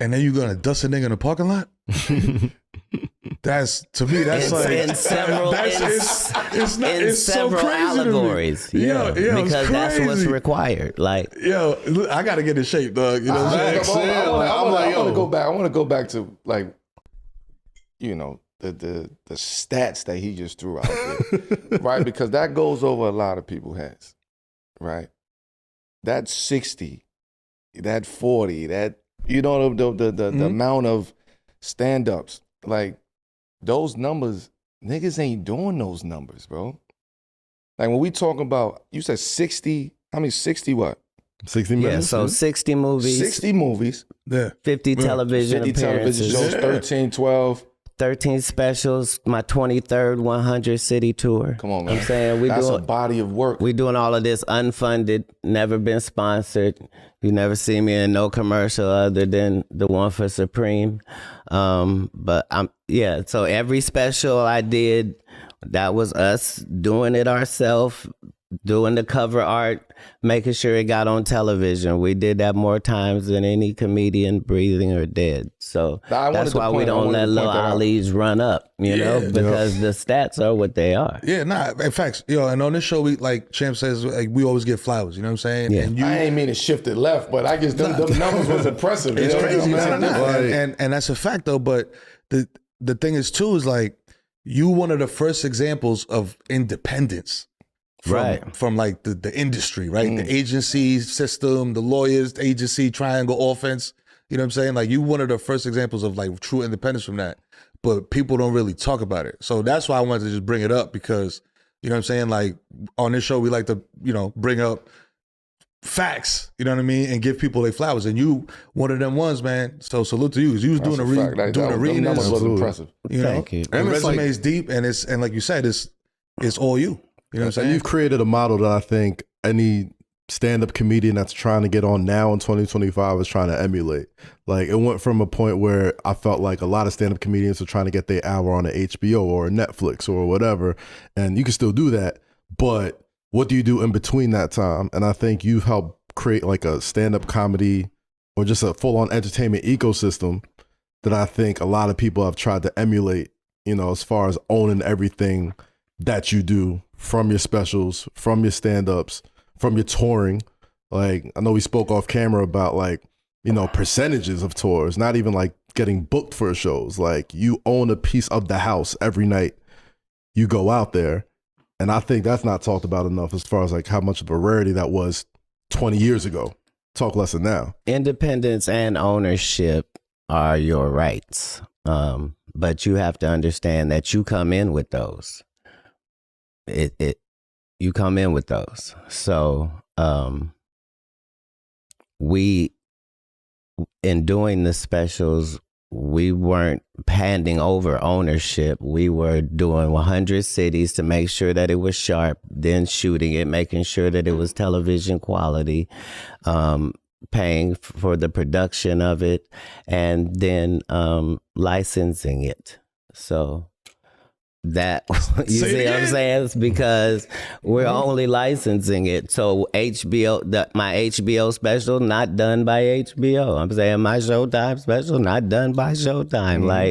and then you're gonna dust a nigga in the parking lot. That's to me. That's in several so crazy allegories. To me. Yeah, because that's what's required. Like, yo, I gotta get in shape, dog. You know what I'm saying? I want to go back. I want to go back to like, you know, the stats that he just threw out there, right? Because that goes over a lot of people's heads, right? That 60, that 40, that you know the amount of stand-ups, like those numbers, niggas ain't doing those numbers, bro. Like when we talk about, you said 60, how many 60 what? 60 minutes? yeah, so 60 movies. 60 movies. Yeah. 50 television 50 appearances. television shows, 13, 12. 13 specials, my 23rd 100 city tour. Come on, man. I'm saying That's a body of work. we doing all of this unfunded, never been sponsored. You never see me in no commercial other than the one for Supreme. But so every special I did, that was us doing it ourselves, doing the cover art, making sure it got on television. We did that more times than any comedian breathing or dead. So that's why we don't let Lil Ali's run up, you know, because the stats are what they are. Yeah, in fact, and on this show, we like Champ says, like, we always get flowers. You know what I'm saying? Yeah. And I ain't mean to shift it left, but I guess them numbers was impressive. it's crazy, man. and that's a fact though. But the thing is too is like you one of the first examples of independence. From like the industry, right? The agency system, the lawyers, the agency, triangle offense. You know what I'm saying? Like you one of the first examples of like true independence from that. But people don't really talk about it. So that's why I wanted to just bring it up because, you know what I'm saying? Like on this show, we like to, bring up facts, you know what I mean? And give people their flowers. And you one of them ones, man. So salute to you. Because you was doing the reading. Numbers was impressive. Thank you. And the resume is deep and like you said, it's all you. You know what I'm saying? And you've created a model that I think any stand-up comedian that's trying to get on now in 2025 is trying to emulate. Like it went from a point where I felt like a lot of stand-up comedians are trying to get their hour on a HBO or a Netflix or whatever, and you can still do that, but what do you do in between that time? And I think you've helped create like a stand-up comedy or just a full-on entertainment ecosystem that I think a lot of people have tried to emulate, as far as owning everything that you do, from your specials, from your stand-ups, from your touring. Like I know we spoke off camera about like, percentages of tours, not even like getting booked for shows. Like you own a piece of the house every night you go out there. And I think that's not talked about enough as far as like how much of a rarity that was 20 years ago. Talk less than now. Independence and ownership are your rights. But you have to understand that you come in with those. You come in with those. So we, in doing the specials, we weren't handing over ownership. We were doing 100 cities to make sure that it was sharp, then shooting it, making sure that it was television quality, paying for the production of it, and then licensing it. So that, you see what I'm saying? It's because we're only licensing it. So HBO, my HBO special, not done by HBO. I'm saying my Showtime special, not done by Showtime. Like,